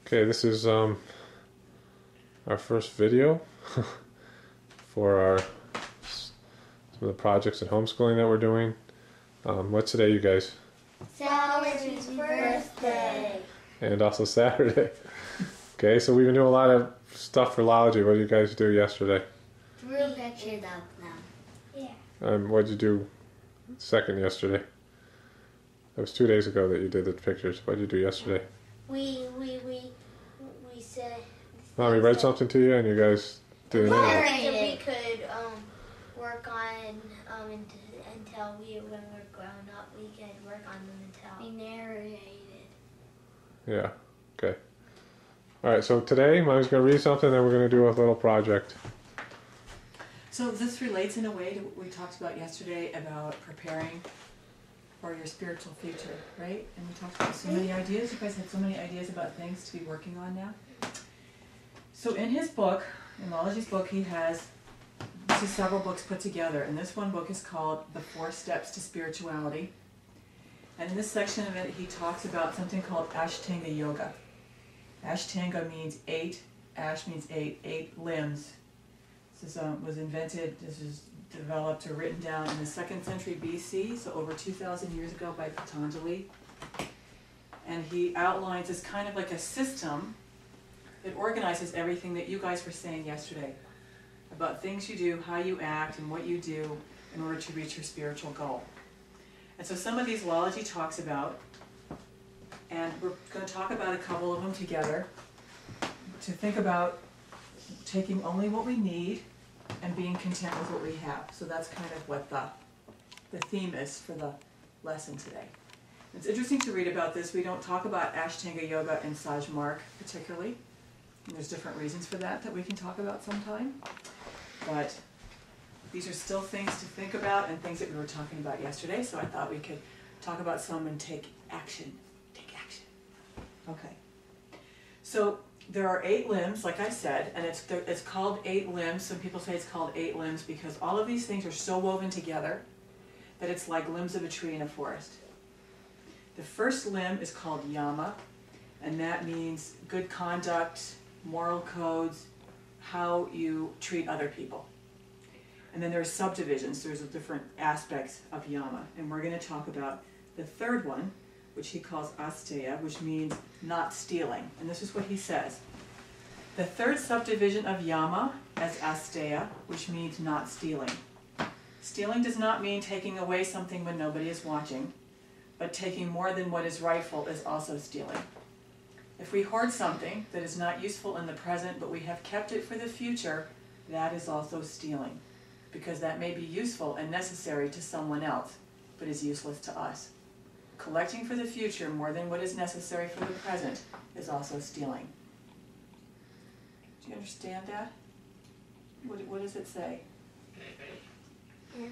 Okay, this is our first video for some of the projects and homeschooling that we're doing. What's today, you guys? Lalaji's birthday. And also Saturday. Okay, so we've been doing a lot of stuff for Lalaji. What did you guys do yesterday? Drew pictures of them. Yeah. What did you do second yesterday? That was 2 days ago that you did the pictures. What did you do yesterday? We said. Mommy read something to you, and you guys did it. We could work on until when we're grown up. We could work on them until we narrated. Yeah. Okay. All right. So today, Mommy's going to read something, then we're going to do a little project. So this relates in a way to what we talked about yesterday about preparing for your spiritual future, right? And we talked about so many ideas. You guys had so many ideas about things to be working on now. So in his book, in Lalaji's book, he has several books put together. And this one book is called The 4 Steps to Spirituality. And in this section of it, he talks about something called Ashtanga Yoga. Ashtanga means 8. Ash means 8. 8 limbs. This was invented, this is developed or written down in the 2nd century BC, so over 2,000 years ago by Patanjali. And he outlines this kind of like a system that organizes everything that you guys were saying yesterday about things you do, how you act, and what you do in order to reach your spiritual goal. And so some of these Lalaji talks about, and we're going to talk about a couple of them together, to think about taking only what we need and being content with what we have. So that's kind of what the theme is for the lesson today. It's interesting to read about this. We don't talk about Ashtanga Yoga and Sahaj Marg particularly. And there's different reasons for that we can talk about sometime. But these are still things to think about and things that we were talking about yesterday. So I thought we could talk about some and take action. Take action. Okay. So there are 8 limbs, like I said, and it's called 8 limbs. Some people say it's called 8 limbs because all of these things are so woven together that it's like limbs of a tree in a forest. The first limb is called Yama, and that means good conduct, moral codes, how you treat other people. And then there's subdivisions. There's different aspects of Yama, and we're going to talk about the third one, which he calls Asteya, which means not stealing. And this is what he says. The third subdivision of Yama as Asteya, which means not stealing. Stealing does not mean taking away something when nobody is watching, but taking more than what is rightful is also stealing. If we hoard something that is not useful in the present, but we have kept it for the future, that is also stealing, because that may be useful and necessary to someone else, but is useless to us. Collecting for the future more than what is necessary for the present is also stealing. Do you understand that? What does it say? It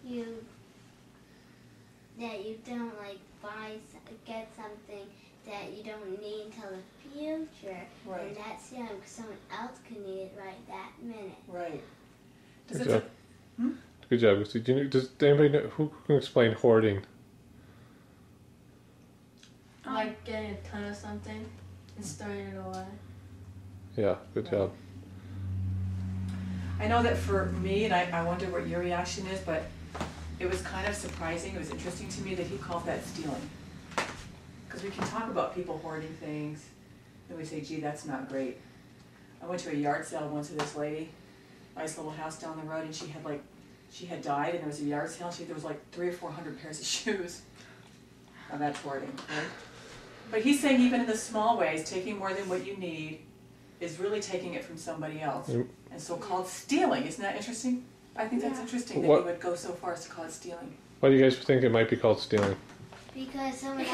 means that you don't get something that you don't need until the future, right. And that's young because someone else can need it right that minute. Right. Good job. Good job. Does anybody know who can explain hoarding? Like getting a ton of something and storing it away. Yeah, good job. I know that for me, and I wonder what your reaction is, but it was kind of surprising, it was interesting to me that he called that stealing. Because we can talk about people hoarding things, and we say, gee, that's not great. I went to a yard sale once with this lady, nice little house down the road, and she had died, and there was a yard sale, and there was like 300 or 400 pairs of shoes. Now that's hoarding, right? But he's saying even in the small ways, taking more than what you need is really taking it from somebody else. And so called stealing. Isn't that interesting? I think that's interesting that he would go so far as to call it stealing. Why do you guys think it might be called stealing? Because someone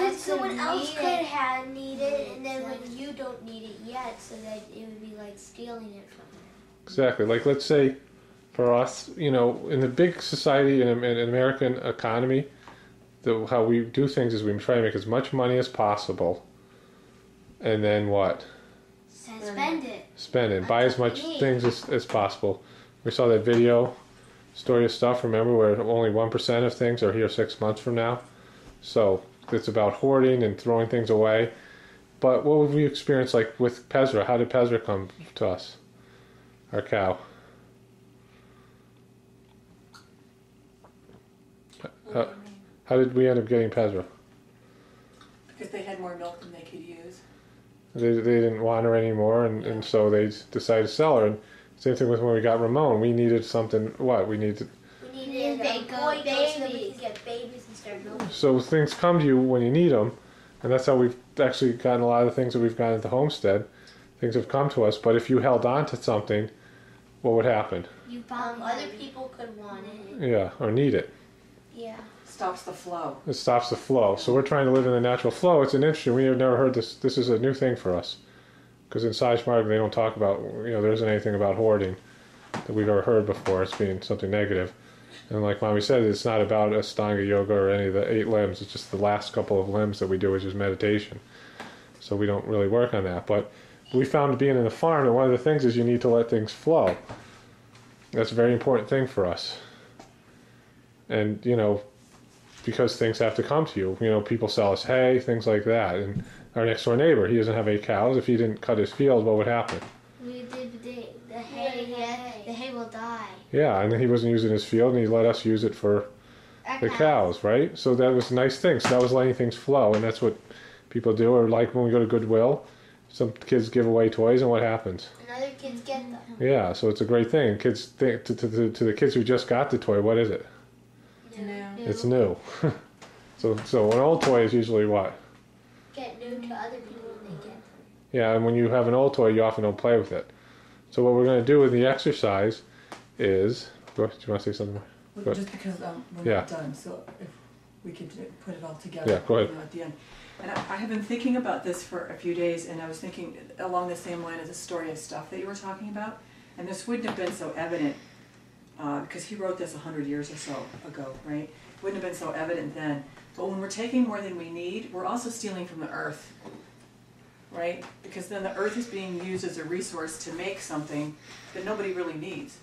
else could have need it, and then when you don't need it yet, so that it would be like stealing it from them. Exactly. Like, let's say, for us, in the big society, in an American economy, how we do things is we try to make as much money as possible, and then what? Spend it. Spend it. Buy as much things as possible. We saw that video, Story of Stuff, remember, where only 1% of things are here 6 months from now. So it's about hoarding and throwing things away. But what would we experience like with Pezra? How did Pezra come to us? Our cow. How did we end up getting Pezra? Because they had more milk than they could use. They didn't want her anymore, and so they decided to sell her. And same thing with when we got Ramon. We needed something. What we needed? We needed a boy goat so that we could get babies and start milking. So things come to you when you need them, and that's how we've actually gotten a lot of the things that we've gotten at the homestead. Things have come to us, but if you held on to something, what would happen? You other people could want it. Yeah, or need it. Yeah. Stops the flow. It stops the flow. So we're trying to live in the natural flow. It's an interesting. We have never heard this. This is a new thing for us, because in Sahaj Marg they don't talk about. There isn't anything about hoarding that we've ever heard before. It's being something negative. And like Mommy said, it's not about Ashtanga yoga or any of the 8 limbs. It's just the last couple of limbs that we do, which is meditation. So we don't really work on that. But we found being in the farm that one of the things is you need to let things flow. That's a very important thing for us. And, because things have to come to you. People sell us hay, things like that. And our next door neighbor, he doesn't have 8 cows. If he didn't cut his field, what would happen? The hay will die. Yeah, and he wasn't using his field, and he let us use it for the cows, right? So that was a nice thing. So that was letting things flow, and that's what people do. Or like when we go to Goodwill, some kids give away toys, and what happens? And other kids get them. Yeah, so it's a great thing. Kids think to the kids who just got the toy, what is it? It's new. So an old toy is usually what? Get new to other people when they get them. Yeah, and when you have an old toy, you often don't play with it. So what we're going to do with the exercise is... Do you want to say something more? Well, just because we're not done, so if we could put it all together. Yeah, go ahead. At the end. And I have been thinking about this for a few days, and I was thinking along the same line as the story of stuff that you were talking about. And this wouldn't have been so evident, because he wrote this 100 years or so ago, right? Wouldn't have been so evident then. But when we're taking more than we need, we're also stealing from the earth, right? Because then the earth is being used as a resource to make something that nobody really needs.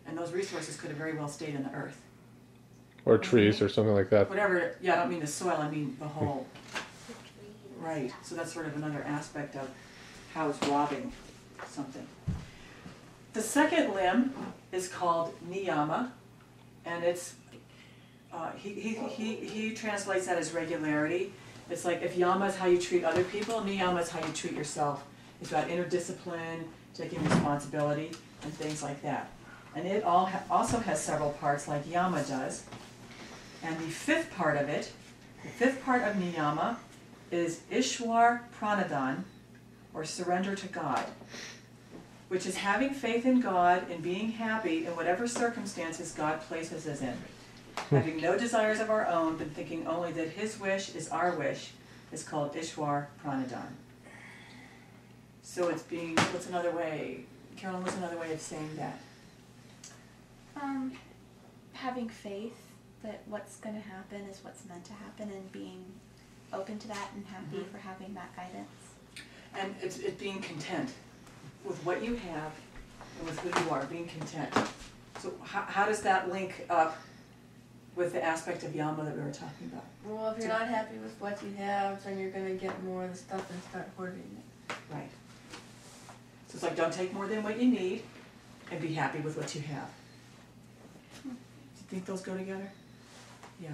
And those resources could have very well stayed in the earth. Or trees or something like that. Whatever, I don't mean the soil, I mean the whole. Right, so that's sort of another aspect of how it's robbing something. The second limb is called niyama, and it's, he translates that as regularity. It's like if yama is how you treat other people, niyama is how you treat yourself. It's about inner discipline, taking responsibility, and things like that. And it also has several parts like yama does. And the fifth part of it, the fifth part of niyama, is Ishwar Pranadhan, or surrender to God, which is having faith in God and being happy in whatever circumstances God places us in. Having no desires of our own, but thinking only that His wish is our wish, is called Ishwar Pranadhan. So it's being, what's another way, Carolyn, what's another way of saying that? Having faith that what's going to happen is what's meant to happen, and being open to that and happy for having that guidance. And it's being content with what you have and with who you are, being content. So how does that link up with the aspect of Yama that we were talking about? Well, if you're not happy with what you have, then you're going to get more of the stuff and start hoarding it. Right. So it's like, don't take more than what you need and be happy with what you have. Do you think those go together? Yeah.